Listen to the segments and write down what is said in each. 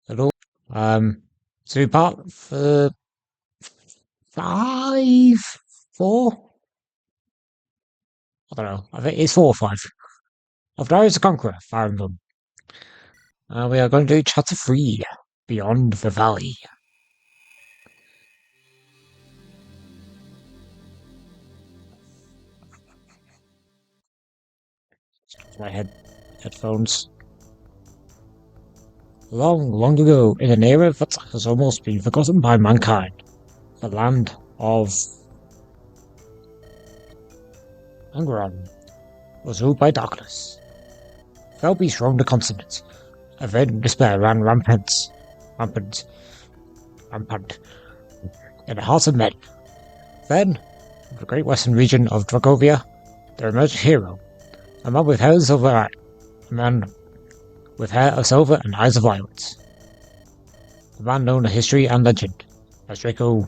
Hello. So part for 5, 4? I don't know. I think it's 4 or 5. Of Darius the Conqueror, Fire Emblem. We are going to do Chapter 3, Beyond the Valley. My headphones. Long, long ago, in an era that has almost been forgotten by mankind, the land of Angeron was ruled by darkness. Fell beasts roamed the continent. A vain despair ran rampant in the hearts of men. Then, from the great western region of Dragovia, there emerged a hero, a man with hair of silver, and eyes of violet. A man known in history and legend as Draco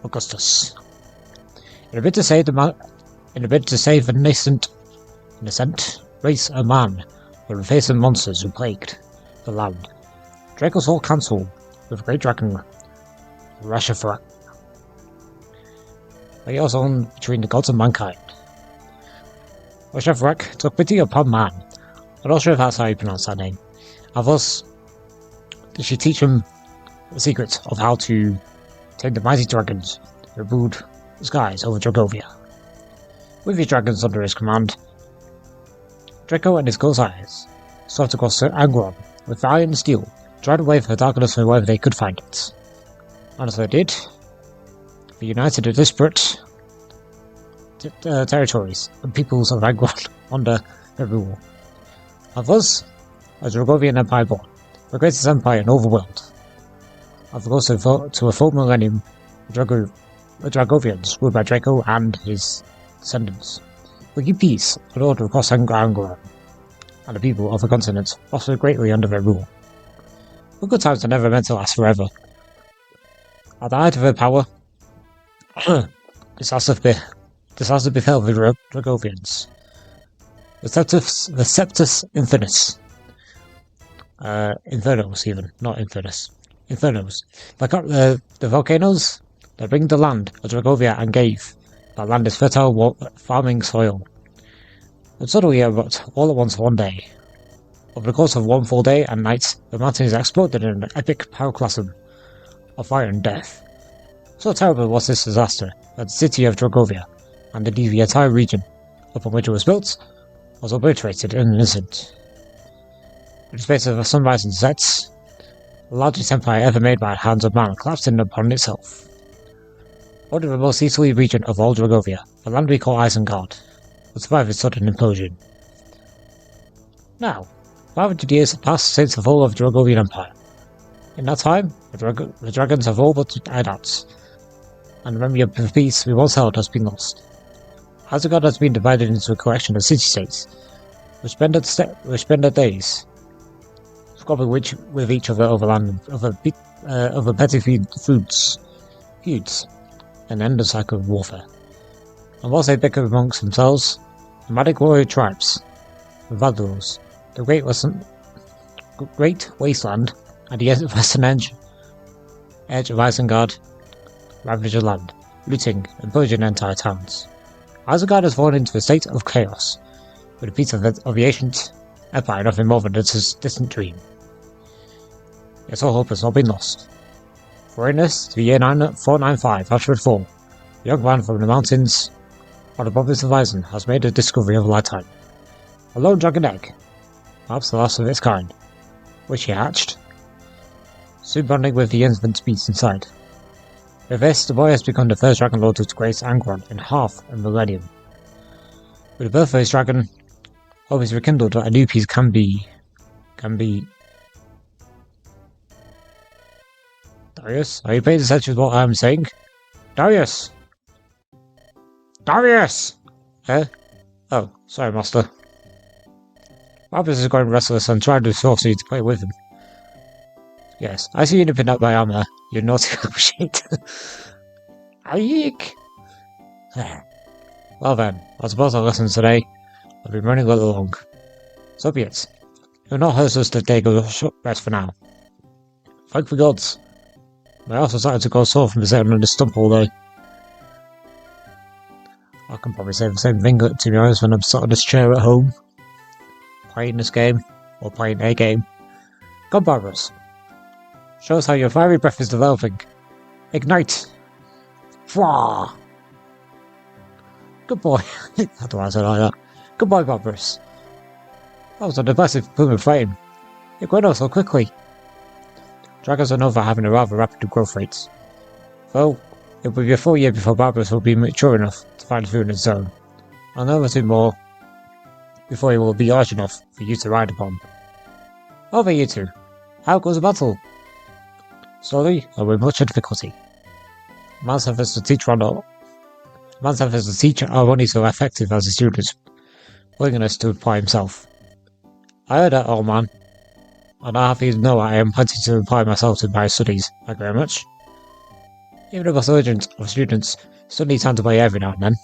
Augustus. In a bid to save the nascent race of man from the face of monsters who plagued the land, Draco sought counsel with the great dragon Rashafrak. He was on between the gods and mankind. Rashafrak took pity upon man. I'm not sure if that's how you pronounce that name. And thus, did she teach him the secret of how to tame the mighty dragons that ruled the skies over Dragovia. With his dragons under his command, Draco and his ghost-eyes swept across Angron with valiant steel, trying to wave her darkness from wherever they could find it. And as they did, they united the disparate territories and peoples of Angron under their rule. And thus, as the Dragovian Empire born, the greatest empire in all the world. And close to a full millennium, the Dragovians, ruled by Draco and his descendants, bringing peace and order across Angron, and the people of the continent prospered greatly under their rule. But good times are never meant to last forever. At the height of their power, disaster befell the Dragovians. The Septus Infernus. Infernos, even, not Infernus. Infernos. The volcanoes that ringed the land of Dragovia and gave that land its fertile farming soil. And suddenly, all at once one day, over the course of one full day and night, the mountains exploded in an epic pyroclasm of fire and death. So terrible was this disaster that the city of Dragovia, and indeed the entire region upon which it was built, was obliterated in an instant. In the space of a sunrise and sets, the largest empire ever made by the hands of man collapsed in upon itself. Only the most easterly region of all Dragovia, the land we call Isengard, would survive its sudden implosion. Now, 500 years have passed since the fall of the Dragovian Empire. In that time, the dragons have all but died out, and the memory of the peace we once held has been lost. Isengard has been divided into a collection of city-states, which spend their days squabbling with each other over land, over petty feuds, an endless cycle of warfare. And whilst they bicker amongst themselves, nomadic warrior tribes, the Vadals, the Great Wasteland, and the western edge of Isengard, ravage the land, looting and pillaging entire towns. Isengard has fallen into a state of chaos, with a piece of the ancient empire nothing more than a distant dream. Yet all hope has not been lost. Foreigners to the year 495 Ashford a young man from the mountains on the province of Eisen has made a discovery of a lifetime. A lone dragon egg, perhaps the last of its kind, which he hatched, soon bonding with the infant beast inside. With this, the boy has become the first dragon lord to grace Angron in half a millennium. With the birth of his dragon, hope is rekindled that a new peace can be... Darius, are you paying attention to what I am saying? Darius! Darius! Oh, sorry, master. Marcus is going restless and trying to force you to play with him. Yes, I see you nipping up my armor, you naughty little shit. Eek! Well then, I suppose our lesson today will be running a little long. So be it. It will not hurt us to take a short rest for now. Thank the gods. My arse was starting to go sore from sitting on this stump all day. I can probably say the same thing, to be honest, when I'm sat on this chair at home, playing this game, or playing a game. Come, Barbaros. Show us how your fiery breath is developing. Ignite! Fwah! Good boy. I don't want to say like that. Good boy, Barbaros. That was an impressive boom of flame. It went on so quickly. Dragons are known for having a rather rapid growth rate. Though, it will be a full year before Barbaros will be mature enough to find food on his own. Another 2 more before he will be large enough for you to ride upon. Over you two. How goes the battle? Slowly, and with much difficulty. Man's efforts to teach are only so effective as the student's willingness to apply himself. I heard that, old man, and I have you to know I am planning to apply myself to my studies. Thank you very much. Even if a sergeant of students still need time to play every now and then.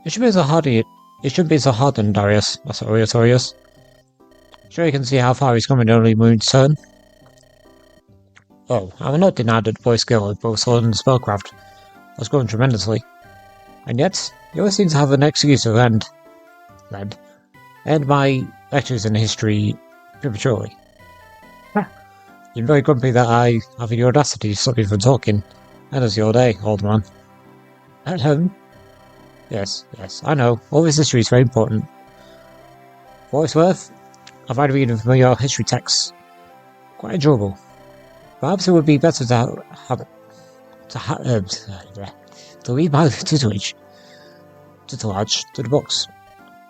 It shouldn't be so hard on Darius, Master Oratorius. Sure you can see how far he's come in only moon's turn. Oh, I will not deny that the boy's skill of both sword and spellcraft has grown tremendously. And yet, he always seems to have an excuse to end my lectures in history prematurely. You're very grumpy that I have the audacity to stop you from talking. That is your day, old man. At home? Yes, I know. All this history is very important. For what it's worth, I've had reading from your history texts. Quite enjoyable. Perhaps it would be better to read my tutelage to the books,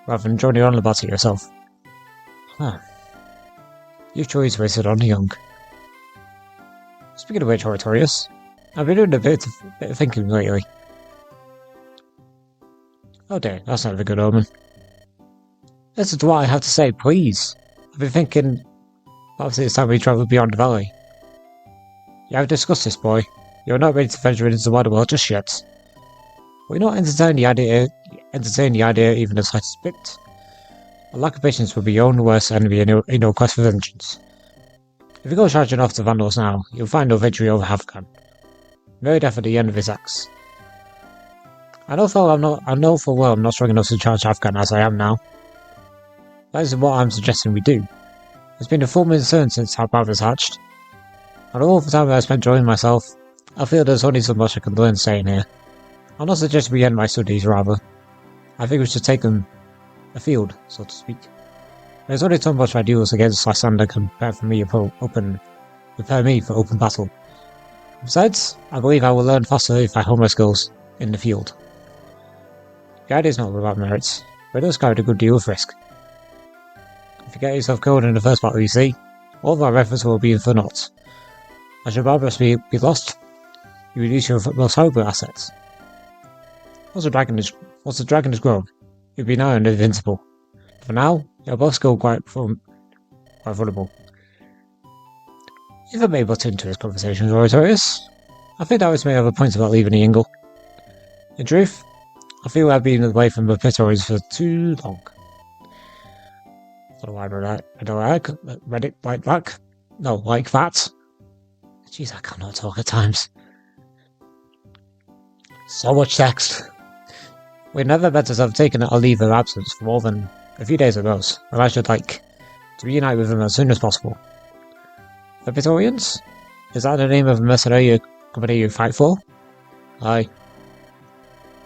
rather than droning on about it yourself. You've choice wasted on the young. Speaking of which, Oratorius, I've been doing a bit of thinking lately. Oh dear, that's not a good omen. Listen to what I have to say, please. I've been thinking, perhaps it's time we travel beyond the valley. You have discussed this, boy. You're not ready to venture into the wider world just yet. Will you not entertain the idea even the slightest bit? A lack of patience will be your own worst enemy in your quest for vengeance. If you go charging off the Vandals now, you'll find no victory over Havkan. Very deaf at the end of his axe. I know full well I'm not strong enough to charge Havkan as I am now. That is what I'm suggesting we do. It's been a 4 months since our brother's hatched. And all the time I spent enjoying myself, I feel there's only so much I can learn staying here. I'm not suggesting we end my studies, rather. I think we should take them afield, so to speak. There's only so much my duels against Lysander can prepare me for open battle. Besides, I believe I will learn faster if I hone my skills in the field. The idea is not without merits, but it does carry a good deal of risk. If you get yourself killed in the first battle you see, all of our efforts will be for naught. As your Barbaros be lost, you reduce your most valuable assets. Once the dragon is grown, you'll be now invincible. For now, you're both still quite vulnerable. If I may butt into this conversation, Oratorius, I think Darius may have a point about leaving the Ingle. In truth, I feel I've been away from the Praetorians for too long. I don't read it like that. No, like that. Jeez, I cannot talk at times. So much text. We never better have taken a leave of absence for more than a few days at most, and I should like to reunite with them as soon as possible. The Praetorians? Is that the name of the mercenary company you fight for? Aye.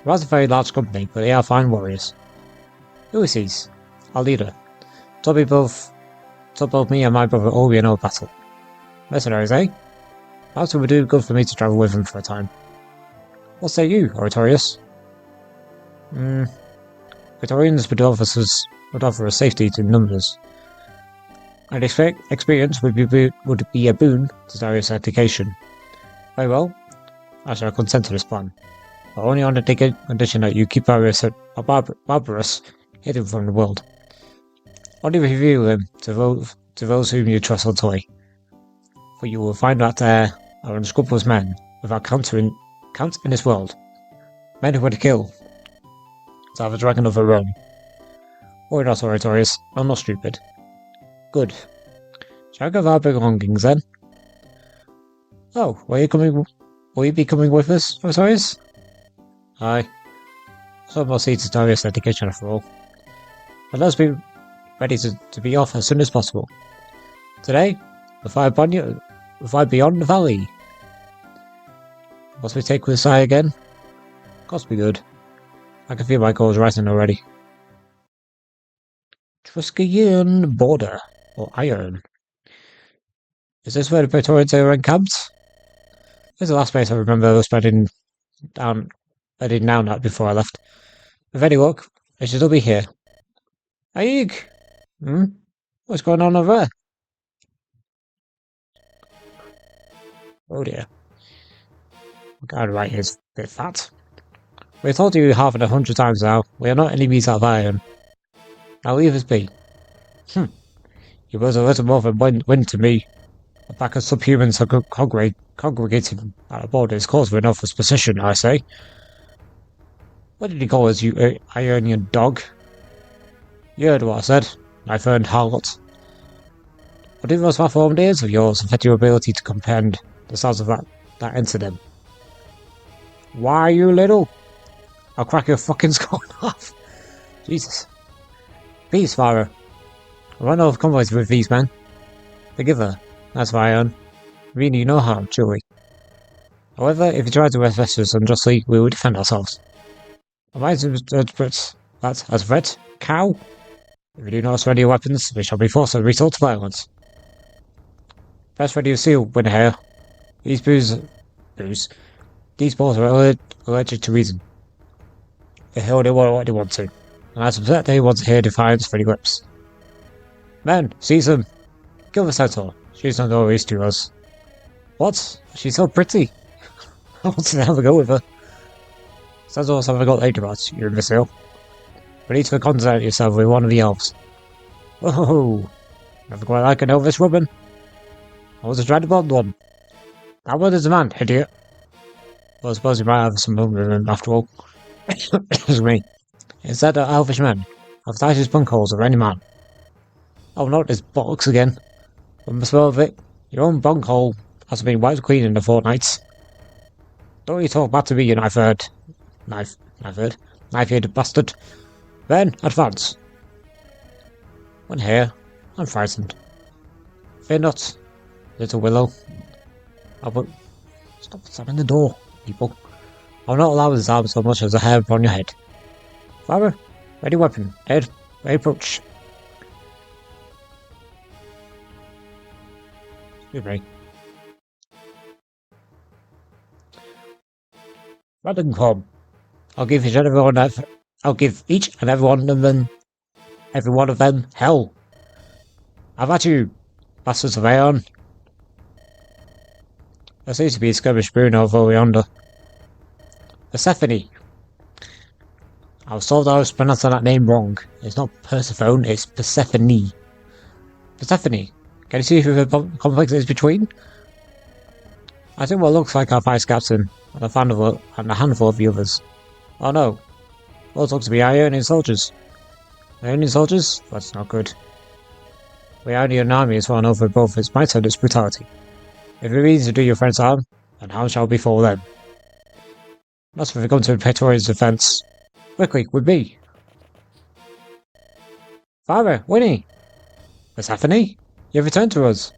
That's a very large company, but they are fine warriors. Who is these? Our leader. Told both me and my brother all we know battle. Mercenaries, eh? Perhaps it would do good for me to travel with them for a time. What say you, Oratorius? Praetorians would offer us safety to numbers. And experience would be a boon to Darius' education. Very well, I shall consent to this plan, but only on the condition that you keep Barbaros hidden from the world. Only reveal him to those whom you trust utterly, for you will find that there are unscrupulous men without count in this world. Men who would kill to have a dragon of their own. Or not, Oratorius, I'm not stupid. Good. Check of our belongings then. Oh, will you be coming with us, Darius? Aye. Some more seats at Darius the Conqueror after all. But let's be ready to be off as soon as possible. Today, the fire beyond the valley. Must we take with Sai again? Cost be good. I can feel my goals rising already. Truskian border, or iron. Is this where the Praetorians are encamped? This is the last place I remember bedding down at before I left. With any luck, I should still be here. Aig! What's going on over there? Oh dear. The guy right here is a bit fat. We've told you half and 100 times now, we are not enemies of iron. Now leave us be. You was a little more than wind to me. A pack of subhumans are congregating at the border is cause for enough for suspicion, I say. What did he call us, you Ionian dog? You heard what I said, knife-earned harlot. What did those malformed ears of yours affect your ability to comprehend the sounds of that incident? Why, you little? I'll crack your fucking skull off. Jesus. Peace, Farah. I won't have convoys with these men. Forgive her. That's why I earn. Really, no harm, truly. However, if you try to arrest us unjustly, we will defend ourselves. I might interpret that as a threat, cow. If you do not surrender your weapons, we shall be forced to resort to violence. Best ready to seal, Winhair. These balls are allergic to reason. They hold what they want to, and I suspect they want to hear defiance from your lips. Men, seize them! Kill the centaur. She's not always to us. What? She's so pretty. I want to have a go with her. Centaurs have got later about you imbecile. Ready to contact yourself with one of the elves. Whoa! Never quite like an elvish woman. I was trying to bond one. That one is a man, idiot. Well, I suppose you might have some fun with him after all. Excuse me. Instead of elvish men, I've tied his bunk holes of any man. Oh, not this bollocks again. From the smell of it, your own bunk hole hasn't been wiped clean in a fortnight. Don't you talk back to me, you knife-eared bastard. Then, advance. When here, I'm frightened. Fear not, little willow. Stop slamming the door, people. I'll not allow this arm so much as a hair upon your head. Father, ready weapon. Head, ready approach. Excuse me. Random com. I'll give each and every one of them hell. How about you, bastards of Aeon? There seems to be a skirmish brewing over yonder. Persephone. I was told I was pronouncing that name wrong. It's not Persephone, it's Persephone. Persephone. Can you see who the conflict is between? I think what looks like our vice captain and a handful of the others. Oh no. Those look to be Ionian soldiers. Ionian soldiers? That's not good. The Ionian army is run over both its might and its brutality. If it means to do your friends harm, then harm shall befall them. Must have come to Praetorian's defense. Quickly, with me. Father, Winnie! Persephone? You have returned to us.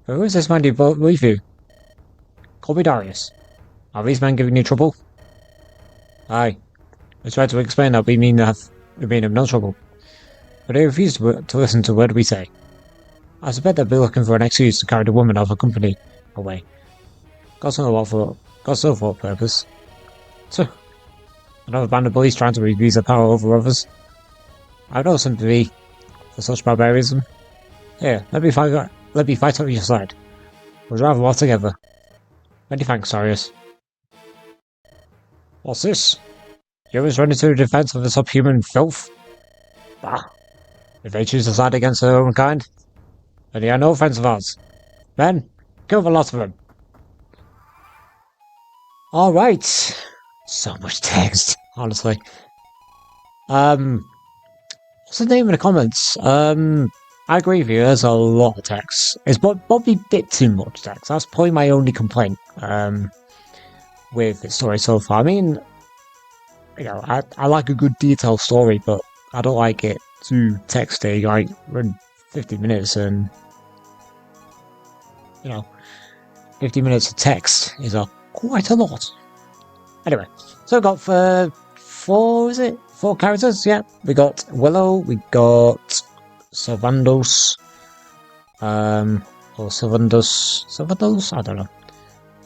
Who is this man you brought with you? Call me Darius. Are these men giving you trouble? Aye. I tried to explain that we mean them no trouble. But they refuse to listen to a word we say. I suspect they'll be looking for an excuse to carry the woman of her company away. God knows for what purpose. So, another band of bullies trying to abuse their power over others. I have no sympathy for such barbarism. Here, let me fight on your side. We'll drive well together. Many thanks, Darius. What's this? Humans running to the defense of the subhuman filth? Bah. If they choose to side against their own kind, then they are no friends of ours. Men, kill the lot of them. Alright. So much text, honestly. What's the name in the comments? I agree with you, there's a lot of text. It's probably a bit too much text. That's probably my only complaint with the story so far. I mean, you know, I like a good detailed story, but I don't like it too texty. Like, we're in 50 minutes and, you know, 50 minutes of text is quite a lot. Anyway, so we've got four characters, yeah. We got Willow, we got Sylvandos, or Sylvandos, I don't know.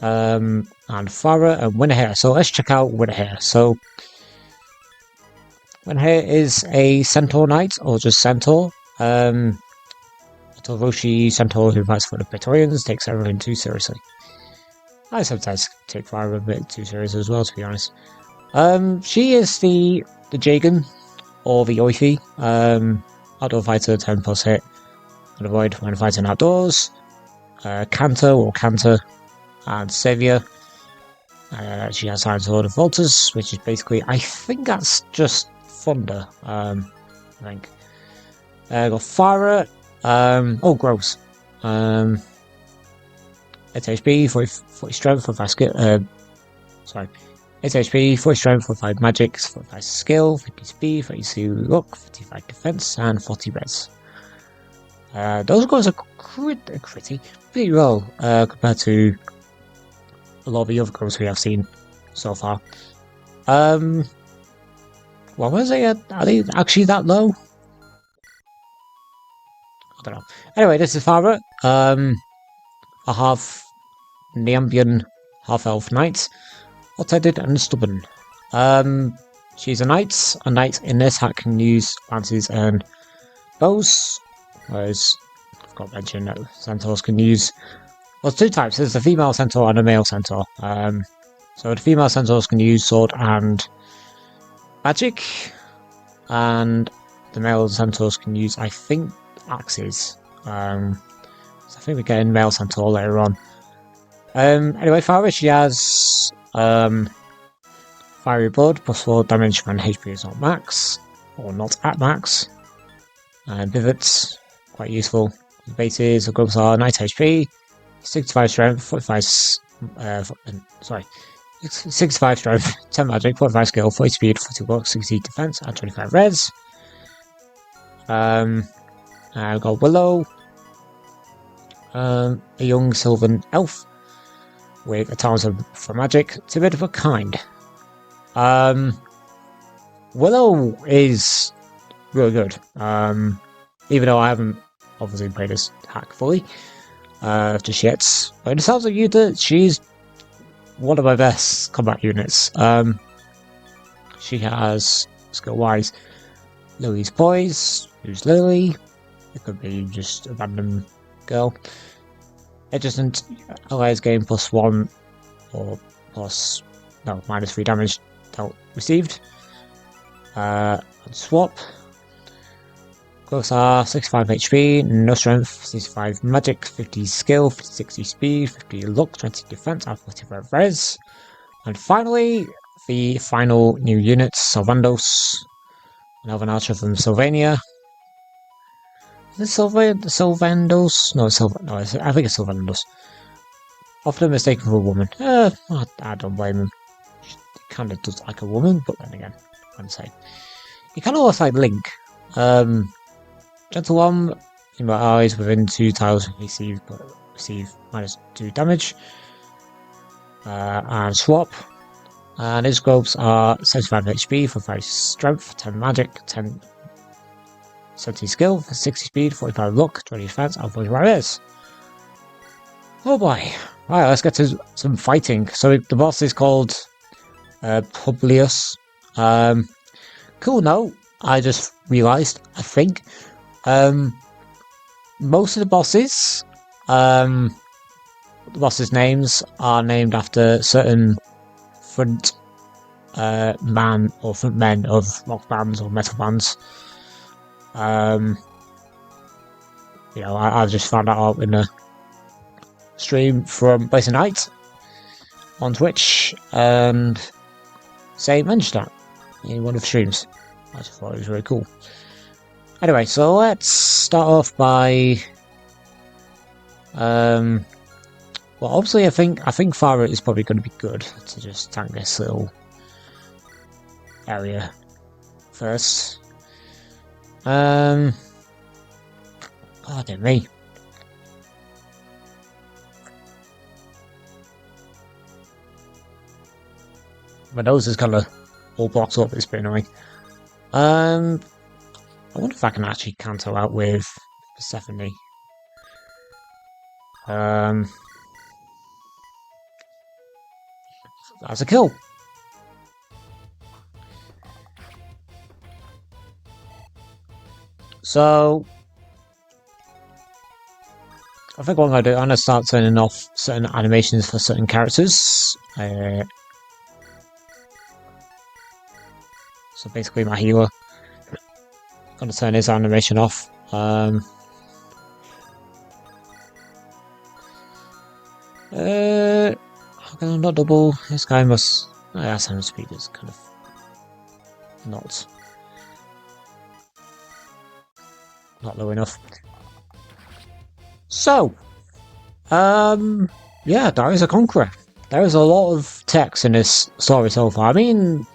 And Farah and Winterhair. So let's check out Winterhair. So Winterhair is a centaur knight, or just centaur. A Tolroshi centaur who fights for the Praetorians, takes everything too seriously. I sometimes take Farah a bit too seriously as well, to be honest. She is the Jagan, or the Oifi. Outdoor fighter, 10 plus hit. And avoid when fighting outdoors. Canter or Canter, and Savior. She has Iron Sword of Voltas, which is basically, I think that's just Thunder. I think. Got Farah. Oh, gross. 8 HP, 40 strength, 45 skill. Sorry. 8 HP, 40 strength, 45 magic, 45 skill, 50 speed, 32 luck, 55 defense, and 40 res. Those guys are pretty well compared to a lot of the other girls we have seen so far. What was it? Are they actually that low? I don't know. Anyway, this is Farah. A half Neambian, half elf knight, hot-headed and stubborn. She's a knight. A knight in this hat can use lances and bows, whereas I've got to mention that centaurs can use. Well, two types. There's a female centaur and a male centaur. So the female centaurs can use sword and magic, and the male centaurs can use, I think, axes. So I think we're getting male centaur later on. Anyway, Farah, she has Fiery Blood, plus 4 damage when HP is not max, or not at max. And pivots, quite useful. The bases, the gloves are 90 HP, 65 strength, 45 65 strength, 10 magic, 45 skill, 40 speed, 40 luck, 60 defense, and 25 res. I've got Willow, a young sylvan elf with a talent for magic, timid but kind. Willow is really good. Even though I haven't obviously played this hack fully just yet, but it sounds like you that she's one of my best combat units. She has skill-wise Lily's Poise, who's Lily. It could be just a random girl. It doesn't allows game +1 or -3 damage dealt received. Swap. Gloves are 65 HP, no strength, 65 magic, 50 skill, 60 speed, 50 luck, 20 defense, and 45 res. And finally, the final new unit, Sylvandos, an elven archer from Sylvania. Is it Sylvandos? No, I think it's Sylvandos. Often mistaken for a woman. I don't blame him. He kind of does like a woman, but then again, I'm saying. He kind of looks like Link. Gentle one, in my eyes, within 2 tiles receive -2 damage. And swap. And his gloves are 75 HP for 5 strength, 10 magic, 70 skill, 60 speed, 45 luck, 20 defense, and 45 res. Oh boy. Right, let's get to some fighting. So the boss is called Publius. Cool note, I just realised, I think. Most of the bosses names are named after certain front man or front men of rock bands or metal bands. You know, I've just found that out in a stream from Blazing Night on Twitch, and Say mentioned that in one of the streams. I just thought it was really cool. Anyway, so let's start off by well, obviously I think fire is probably going to be good to just tank this little area first. Oh dear me. My nose is kind of all blocked up, it's been annoying. I wonder if I can actually cancel out with Persephone. That's a kill. So I think what I'm going to do, I'm going to start turning off certain animations for certain characters. So basically my healer. I'm going to turn his animation off. How can I not double? This guy must... sound speed is kind of not low enough. So, yeah, Darius the Conqueror. There is a lot of text in this story so far. I mean,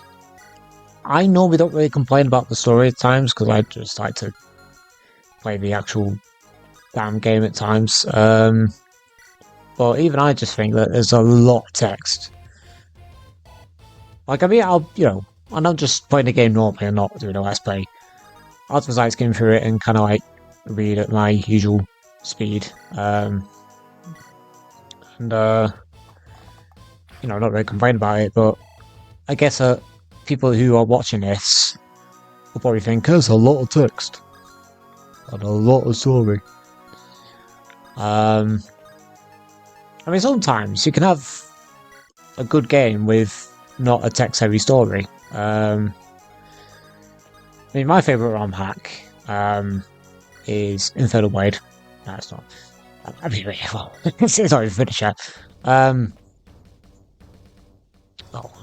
I normally don't really complain about the story at times because I just like to play the actual damn game at times. But even I just think that there's a lot of text. Like, I mean, I'm not just playing the game normally and not doing a let's play. I'll just like skim through it and kind of like read at my usual speed. Not really complain about it, but I guess people who are watching this will probably think there's a lot of text and a lot of story. I mean, sometimes you can have a good game with not a text-heavy story. I mean, my favourite romhack is Infernal Blade. No, it's not. I mean, well, it's not even finished yet. Oh,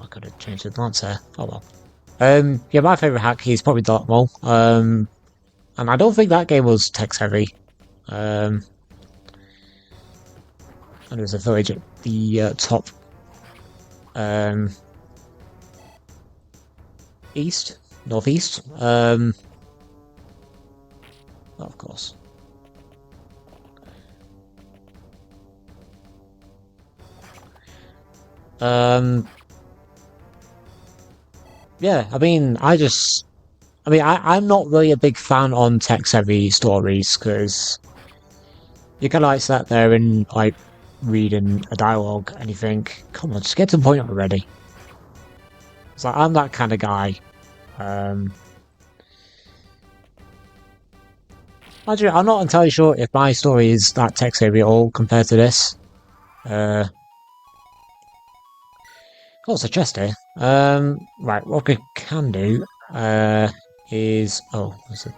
I could have changed the glance there. Oh well. Yeah, my favourite hack is probably Dark Mole. And I don't think that game was text-heavy. And there's a village at the top northeast. Well, of course. Yeah, I mean, I'm not really a big fan on text-heavy stories because you kind of like sat there and like reading a dialogue and you think, come on, just get to the point already. It's like, I'm that kind of guy. Actually, I'm not entirely sure if my story is that text-heavy at all compared to this. Oh, it's a chest here. Right, what we can do is... Oh, there's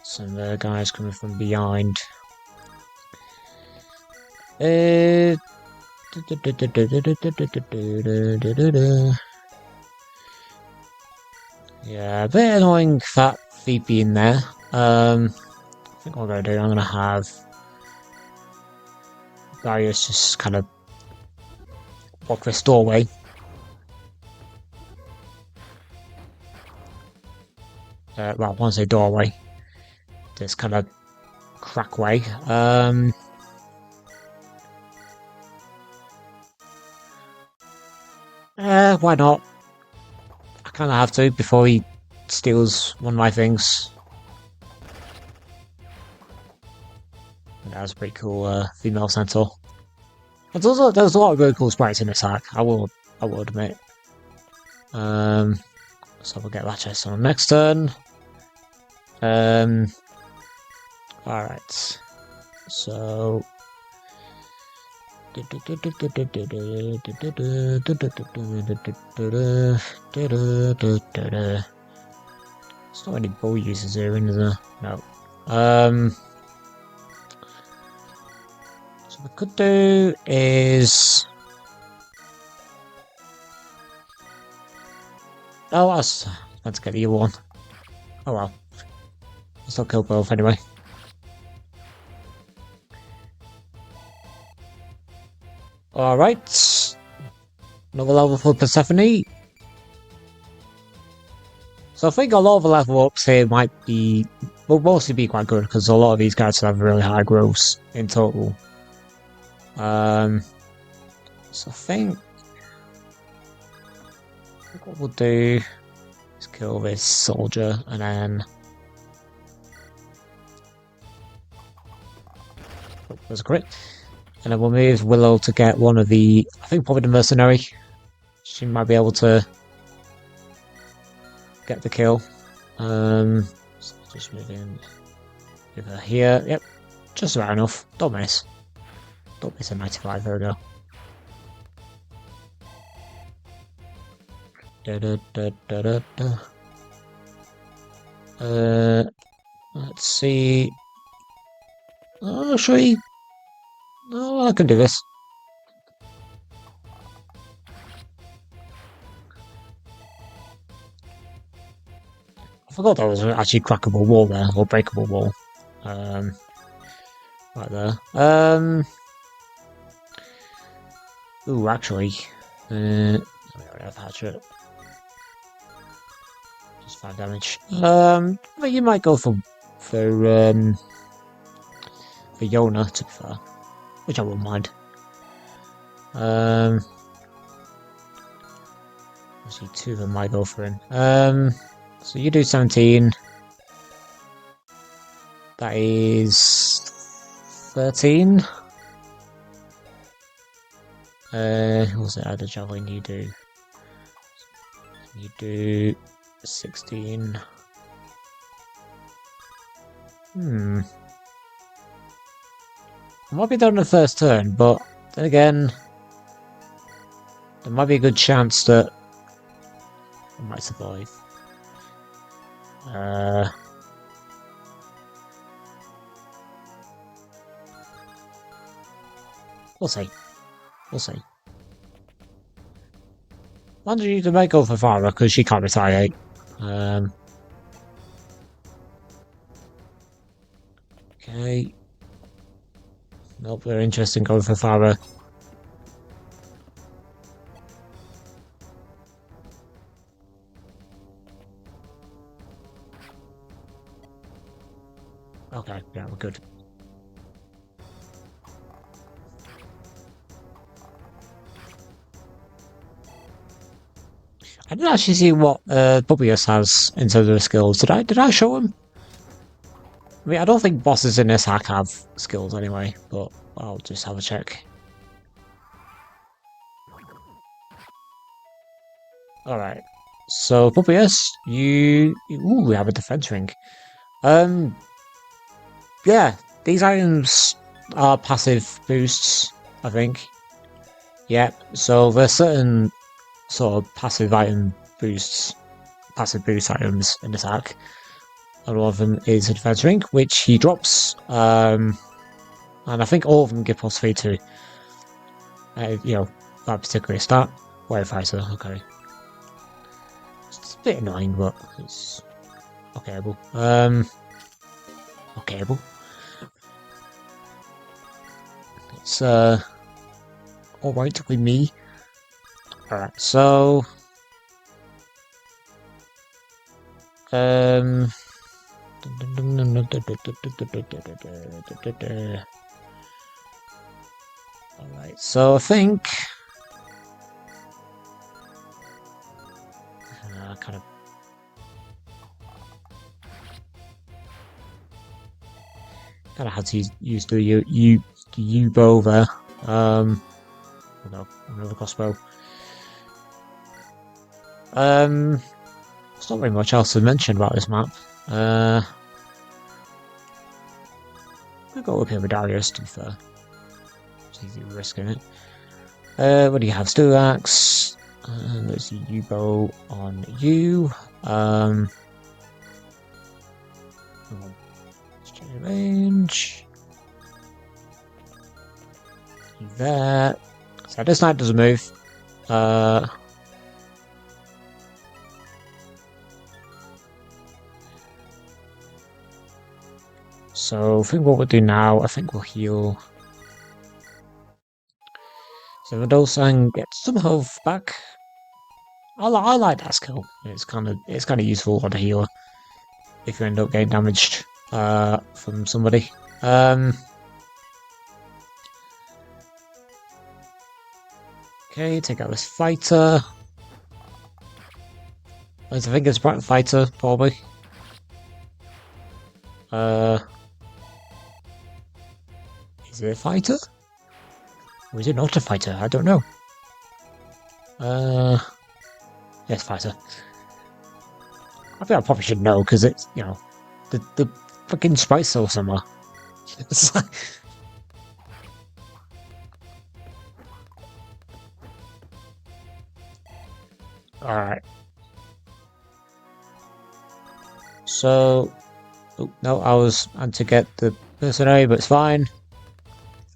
some guys coming from behind. Yeah, a bit annoying that VP in there. I think what I'm going to do, I'm going to have Darius just kind of walk this doorway. Well, once a doorway, this kind of crack way. Why not? I kind of have to before he steals one of my things. That was a pretty cool female centaur. There's a lot of really cool sprites in this hack. I will admit. So we'll get that chest on next turn. Alright. So it's not any bull users here, is there? No. So what we could do is... Oh, I was meant to get the other one. Oh well. Let's not kill both anyway. Alright. Another level for Persephone. So I think a lot of the level ups here might be, will mostly be quite good because a lot of these guys have really high growths in total. So I think what we'll do is kill this soldier and then there's a crit. And then we'll move Willow to get one of the, I think probably the mercenary. She might be able to get the kill. So just move in with her here. Yep, just about enough. Don't miss. Don't miss a 95. There we go. Let's see. Oh, should we? Oh, I can do this. I forgot that was actually crackable wall there, or breakable wall. Right there. Ooh, actually, let me already have hatchet. Just 5 damage. But you might go for Yona, to be fair, which I wouldn't mind. Actually, 2 of them might go for him. So you do 17. That is 13. What's the other javelin you do? You do 16. I might be done on the first turn, but then again, there might be a good chance that I might survive. We'll see. We'll see. Imagine you might go for Farah because she can't retaliate. Okay. Nope, they're interested in going for Farah. Okay, yeah, we're good. I didn't actually see what Publius has in terms of the skills. Did I show him? I mean, I don't think bosses in this hack have skills anyway, but I'll just have a check. Alright. So, Publius, ooh, we have a defense ring. Yeah, these items are passive boosts, I think. Yeah, so there's certain sort of passive boost items in this hack. And one of them is a defense ring, which he drops. And I think all of them give plus 3 to, that particular stat. Wave fighter, okay. It's a bit annoying, but it's okayable. Okayable. It's alright with me. Alright, so alright, so I think kind of had to use the U-bow there. No, another crossbow. There's not very much else to mention about this map. I'll go up here with Darius, to be fair. It's easy risking it. What do you have? Steel axe. There's the U-bow on you. Let's change the range. There. So this knight doesn't move. So I think what we'll do now, I think we'll heal. So Vidalsang gets some health back. I like that skill. It's kind of useful on a healer if you end up getting damaged from somebody. Okay, take out this fighter. I think it's a fighter, probably. Is it a fighter? Or is it not a fighter? I don't know. Yes, fighter. I think I probably should know because it's, you know, the fucking sprite's so similar. It's like... Alright. So, oh, no, I was on to get the mercenary, but it's fine.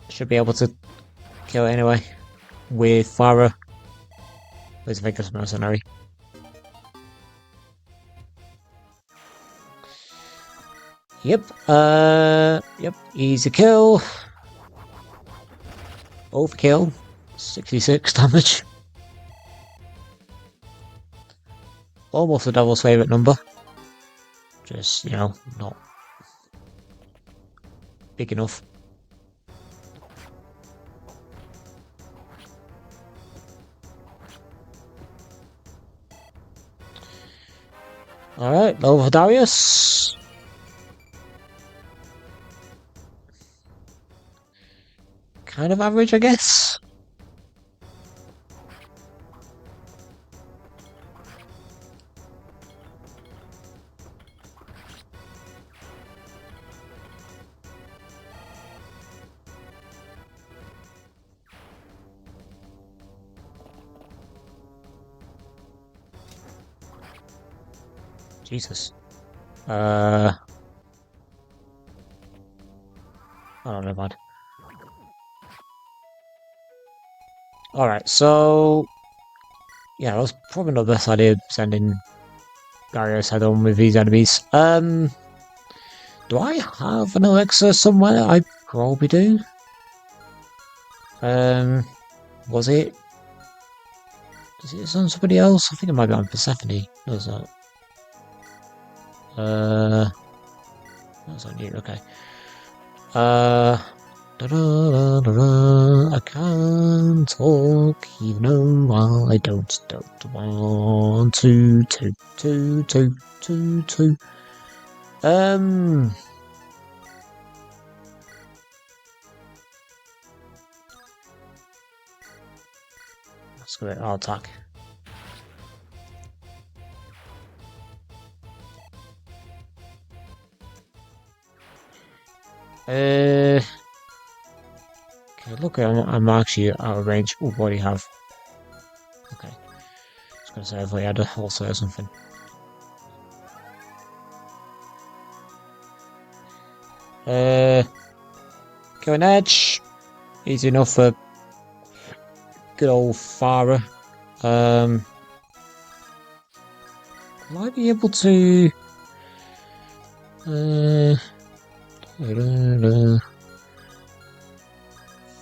Should be able to kill it anyway. With Farah. With Victor's mercenary. Yep, yep, easy kill. Overkill. 66 damage. Almost the devil's favourite number. Just, you know, not big enough. Alright, level for Darius. Kind of average, I guess. Jesus. Oh, never mind. Alright, so... Yeah, that was probably not the best idea, sending Darius head on with these enemies. Do I have an elixir somewhere? I probably do. Was it? Is it on somebody else? I think it might be on Persephone. Was that? That's on you, okay. I can't talk even while I don't want to. That's great. I'll attack. Okay, look, I'm actually out of range. Oh, what do you have? Okay. I was gonna say if I had a also or something. Go an edge. Easy enough for good old Farah. Will I be able to? I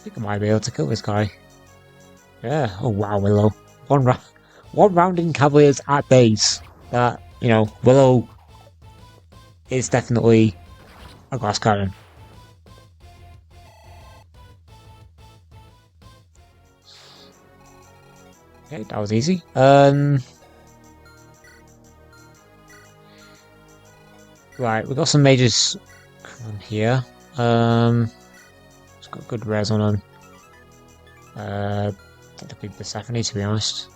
think I might be able to kill this guy. Yeah. Oh wow, Willow. One round in Cavaliers at base. That, you know, Willow is definitely a glass cannon. Okay, that was easy. Right, we got some mages on here. It's got good res on them. Technically Persephone, to be honest.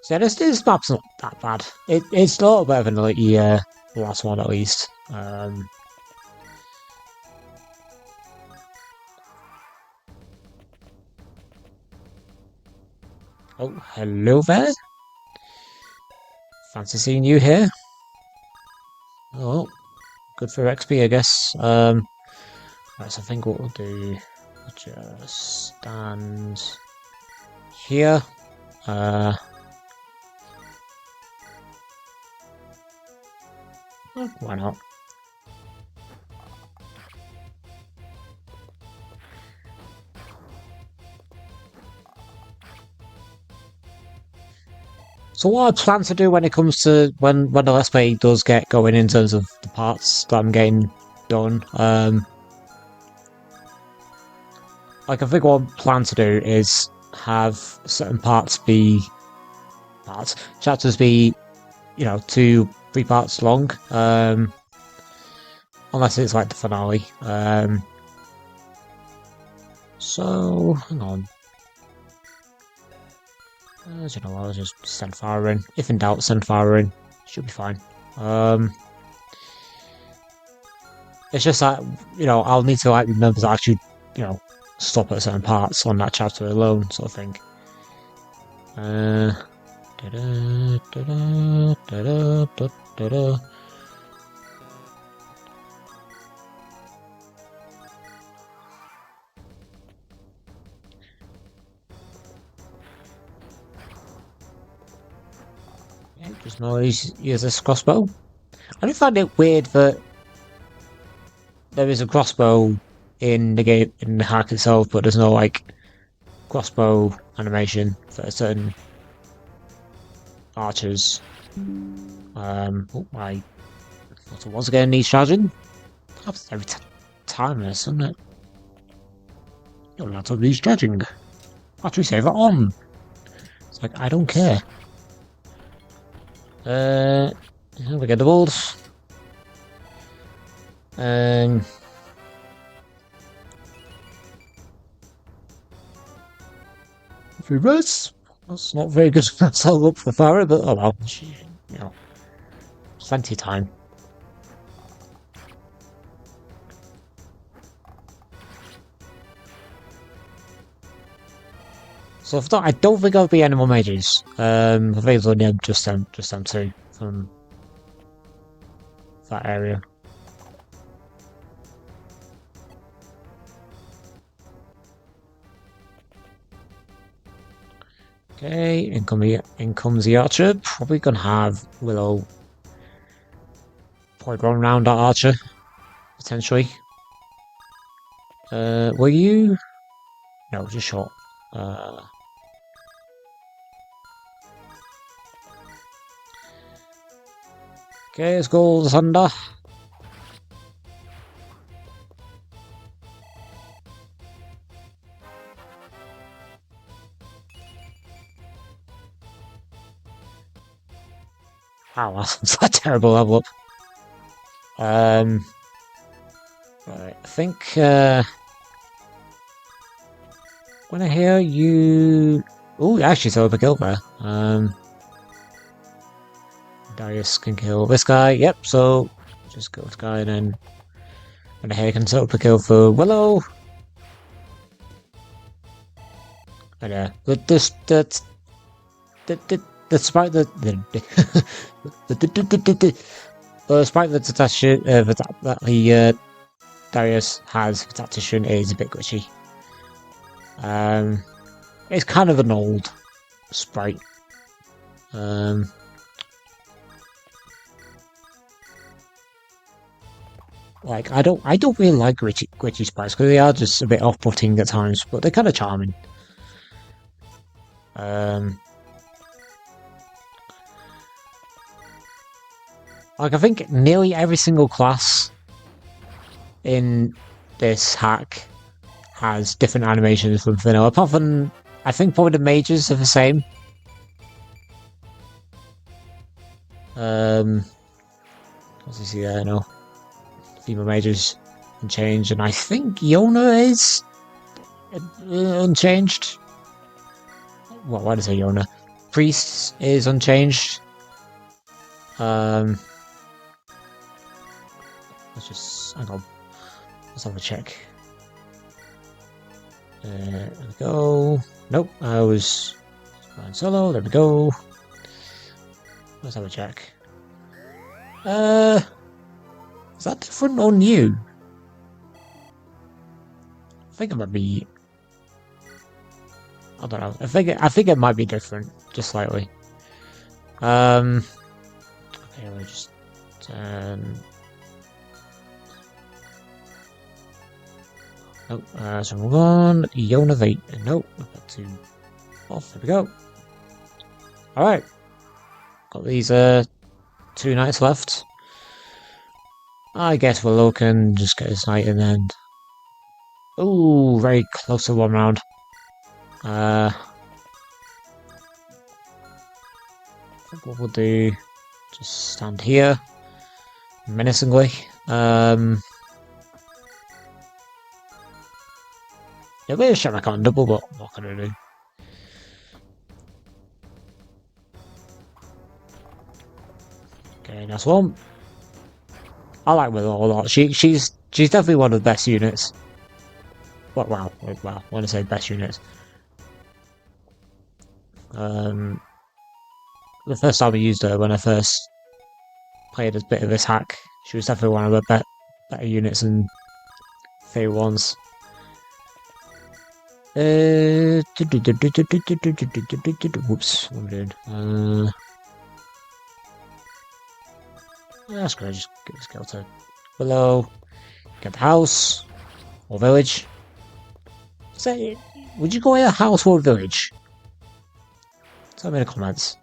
So this map's not that bad. It's a lot better than the last one at least. Oh, hello there. Fancy seeing you here. Oh, good for XP, I guess. Right, so I think what we'll do... just stand here. Well, why not? So what I plan to do when it comes to when the Let's Play does get going in terms of the parts that I'm getting done, like I think what I plan to do is have certain chapters be, you know, 2-3 parts long, unless it's like the finale. So hang on. You know what, I'll just send fire in. If in doubt, send fire in. Should be fine. It's just that, you know, I'll need to like remember to actually, you know, stop at certain parts on that chapter alone, sort of thing. Just know use this crossbow. I do find it weird that there is a crossbow in the game, in the hack itself, but there's no like crossbow animation for certain archers. Oh, my thought it was again needs charging. Happens every time, isn't it? Your laptop needs charging. Battery saver on. It's like I don't care. We get the balls. Three reds. That's not very good. That's all up for Farah, but oh well. You know, plenty of time. So I don't think there'll be any more mages. I think it's only just them two from that area. Okay, in comes the archer. Probably gonna have Willow probably run around that archer, potentially. Were you? No, just shot. Okay, let's go Thunder. Wow, that's a terrible level up. Right, I think when I hear you, oh, actually, so a kill there. Darius can kill this guy. Yep. So just kill this guy, and then when I hear can set up a kill for Willow. And yeah, the sprite the sprite that's attached that the Darius has for tactician is a bit glitchy. It's kind of an old sprite. Like I don't really like glitchy sprites because they are just a bit off-putting at times, but they're kind of charming. Like I think nearly every single class in this hack has different animations from vanilla, apart from I think probably the mages are the same. What's this here? No, female mages unchanged, and I think Yona is unchanged. Well, why did I say Yona? Priest is unchanged. Let's just hang on. Let's have a check. There we go. Nope, I was going solo. There we go. Let's have a check. Is that different or new? think it might be... I don't know. I think it might be different, just slightly. Okay, we'll just so we're on Yonovate. Nope, back to off. There we go. Alright. Got these 2 knights left. I guess we'll look and just get this knight in the end. Ooh, very close to 1 round. I think what we'll do, just stand here menacingly. Yeah, we'll shut back on double, but what can I do? Okay, nice one. I like Willow a lot. She's definitely one of the best units. Wow, when I say best units. The first time I used her, when I first played a bit of this hack, she was definitely one of the better units and favorite ones. Whoops, what am I doing? That's great, just get the skill to below, get the house, or village. Say, would you go in a house or a village? Tell me in the comments.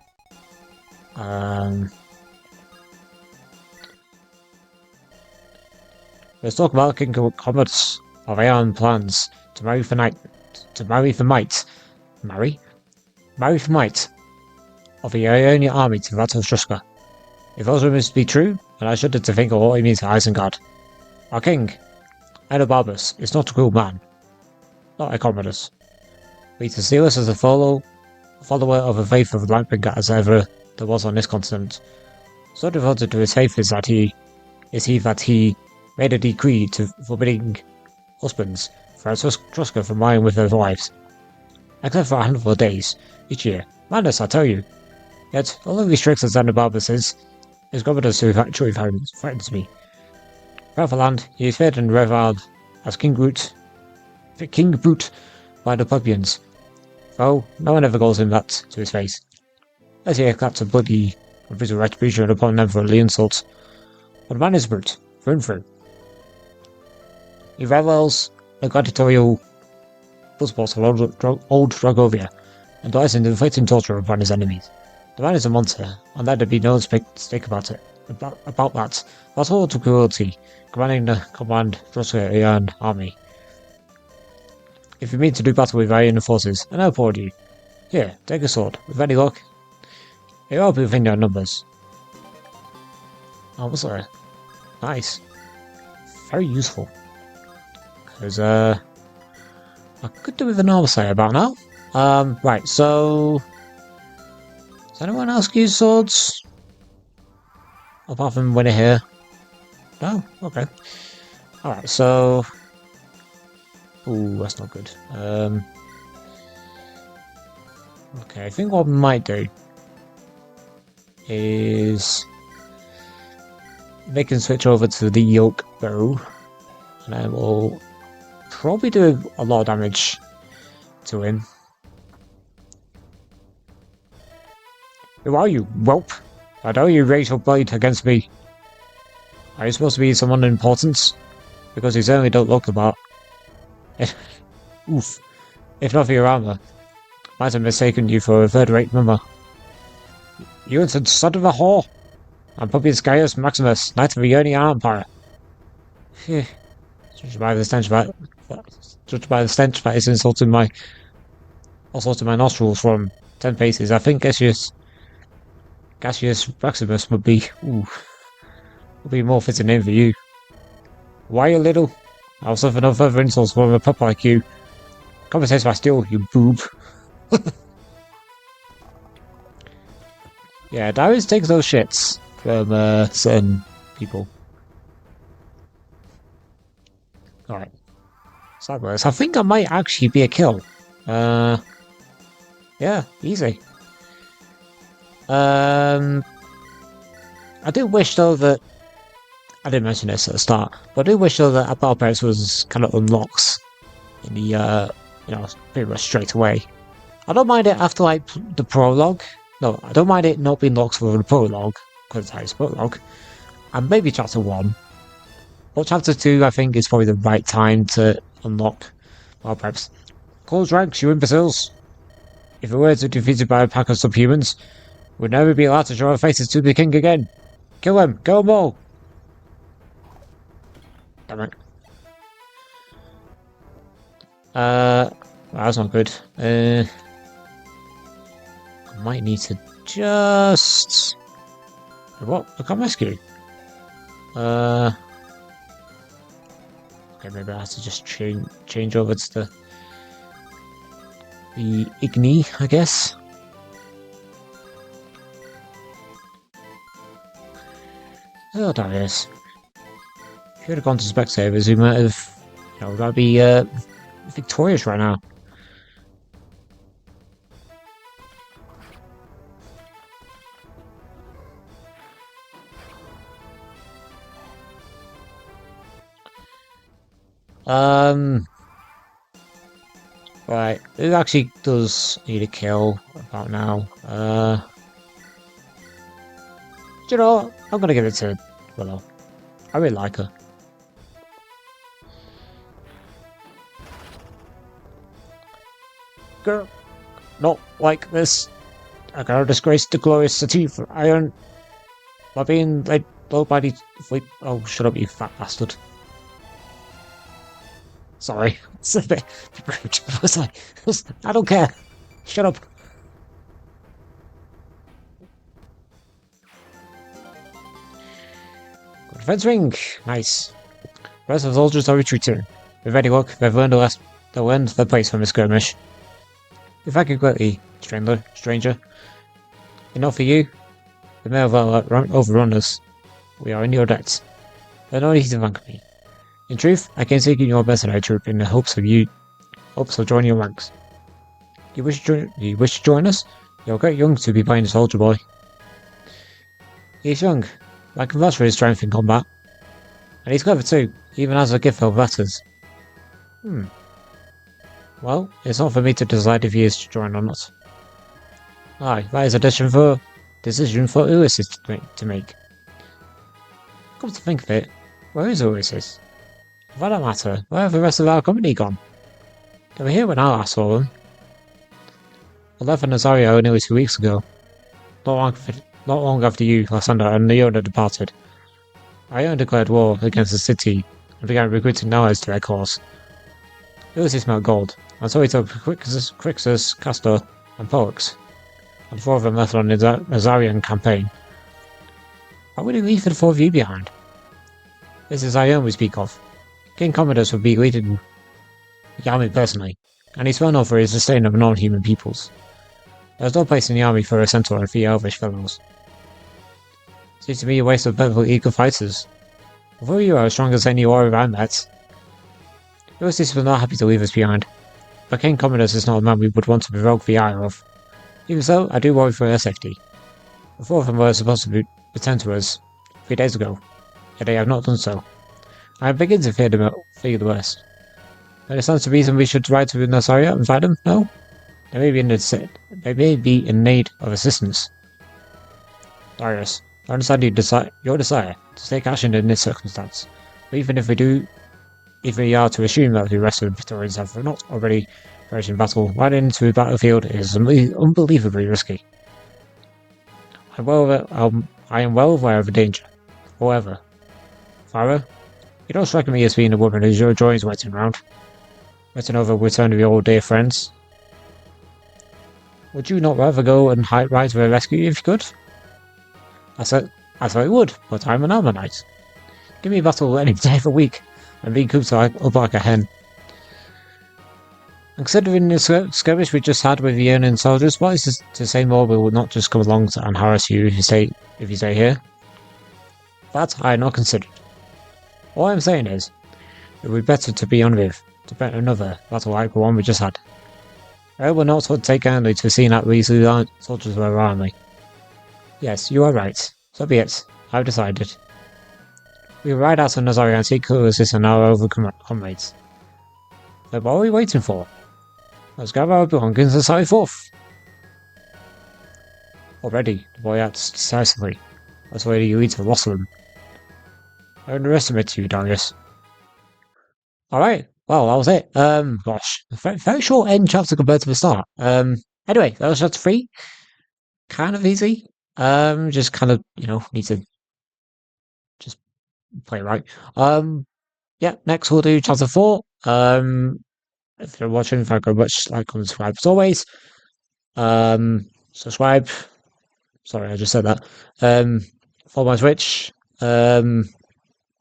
Let's talk about King Commodus of Aeon plans to marry for might of the Ionian army to that of Truska. If those rumors be true, then I shudder to think of what it means to Isengard. Our king, Enobarbus, is not a cruel man, not a Commodus. But he's as zealous as a follower of a faith of Lightbringer as ever there was on this continent. So devoted to his faith is that he made a decree to forbidding husbands for Truska from marrying with their wives, except for a handful of days each year. Madness, I tell you. Yet, although he strict as Enobarbus is, his Commodus who actually frightens me. Proud for land, he is feared and revered as King Brute by the plebeians, though no one ever calls him that to his face. As he accepts a bloody and brutal retribution upon them for the insult. But the man is brute, through and through. He revels the gladiatorial bloodsport of old Dragovia, and dies in inflicting torture upon his enemies. The man is a monster, and let there be no mistake about it. About that, that's all to cruelty, commanding the command Truska Aeon army. If you mean to do battle with Iron forces, then I applaud you. Here, take a sword. With any luck, it will be within your numbers. Oh, what's that? Nice. Very useful. Because, I could do with a normal say about now. Right, so... Does anyone else use swords? Apart from when here? No? Okay. Alright, so... Ooh, that's not good. Okay, I think what I might do is they can switch over to the yoke bow, and then we'll probably do a lot of damage to him. Who are you, whelp? I know you raise your blade against me. Are you supposed to be someone of importance? Because you certainly don't look the part. Oof. If not for your armor, might have mistaken you for a third-rate member. You and son of a whore! I'm Publius Gaius Maximus, Knight of the Ionian Empire. Phew. Judged by the stench that is insulting my nostrils from 10 paces, I think Gaius Maximus would be more fitting name for you. Why, you little? I'll suffer no further insults from a pup like you. Compensate my steel, you boob. Yeah, Darius takes those shits from certain people. Alright. Sideways. I think I might actually be a kill. Yeah, easy. I do wish though that I didn't mention this at the start, but I do wish though that Battle Pass was kind of unlocks in the, pretty much straight away. I don't mind it after, like, the prologue. No, I don't mind it not being locked for the prologue, because it's prologue. And maybe chapter 1. But chapter 2, I think, is probably the right time to unlock. Well, perhaps. Close ranks, you imbeciles! If we were defeated by a pack of subhumans, we'd never be allowed to show our faces to the king again. Kill them! Kill them all! Damn it. Well, that's not good. I might need to just... What? I can't rescue. Okay, maybe I have to just change over to the Igni, I guess. Oh, Darius. If you had gone to Specsavers, we might have, that'd be victorious right now. Right, it actually does need a kill about now. Do you know what? I'm gonna give it to Willow. I really like her. Girl, not like this. I gotta disgrace the glorious city for iron by being led low by the fleet. Oh, shut up, you fat bastard. Sorry, it's a bit rude. I don't care. Shut up. Good defense ring. Nice. The rest of the soldiers are retreating. With any luck, they've learned their place from the skirmish. If I could quickly, stranger. Enough for you. The may have overrun us. We are in your debt. There's no need to thank me. In truth, I came seeking your mercenary troop in the hopes of joining your ranks. You wish to join us? You're quite young to be playing a soldier boy. He's young. I can vouch for his strength in combat. And he's clever too, even as a gift for letters. Well, it's not for me to decide if he is to join or not. Aye, that is a decision for Ulysses to make. Come to think of it, where is Ulysses? For that matter, where have the rest of our company gone? They were here when I last saw them. I left for Nazario nearly 2 weeks ago. Not long after you, Lysander, and Leona departed. Ione declared war against the city and began recruiting allies to their cause. Ulysses smelled gold, and so he took Crixus, Castor, and Pollux, and 4 of them left on the Nazarian campaign. Why would he leave the 4 of you behind? This is Ione we speak of. King Commodus would be leading the army personally, and he's well known for his disdain of non-human peoples. There's no place in the army for a centaur and 3 elvish fellows. Seems to me a waste of perfectly eager fighters. Although you are as strong as any warrior I met. Ulysses was not happy to leave us behind, but King Commodus is not a man we would want to provoke the ire of. Even so, I do worry for their safety. The 4 of them were supposed to return to us 3 days ago, yet they have not done so. I begin to fear the worst. There stands to reason we should ride to Nazaria and fight them? No? They may be in need of assistance. Darius, I understand your desire to take action in this circumstance, but even if we are to assume that the rest of the Praetorians have not already perished in battle, riding into the battlefield is unbelievably risky. I am well aware of the danger. However, Farah, you don't strike me as being a woman whose your joy is waiting around. Waiting over the return of your old dear friends. Would you not rather go and ride to their rescue if you could? I thought I would, but I'm an armor knight. Give me a battle any day of the week, and be cooped up like a hen. And considering the skirmish we just had with the Ionan soldiers, what is this to say more will not just come along and harass you if you stay here? That I had not considered. All I'm saying is, it would be better to be on with, to bet another battle like the one we just had. I will not take kindly to seeing that these soldiers were around me. Yes, you are right. So be it. I've decided. We will ride out of Nazaria and seek Ulysses and our other comrades. So what are we waiting for? Let's gather our belongings and sally forth. Already, the boy acts decisively. That's the way you lead to Rosalind. I underestimate you, Darius. Alright, well, that was it. Gosh, very short end chapter compared to the start. Anyway, that was chapter 3. Kind of easy. Just kind of, need to just play it right. Yeah, next we'll do chapter 4. If you're watching, thank you very much. Like, comment, subscribe as always. Subscribe. Sorry, I just said that. Follow my Twitch.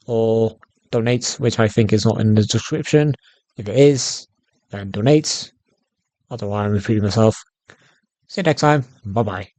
Or donate, which I think is not in the description. If it is, then donate. Otherwise, I'm repeating myself. See you next time. Bye bye.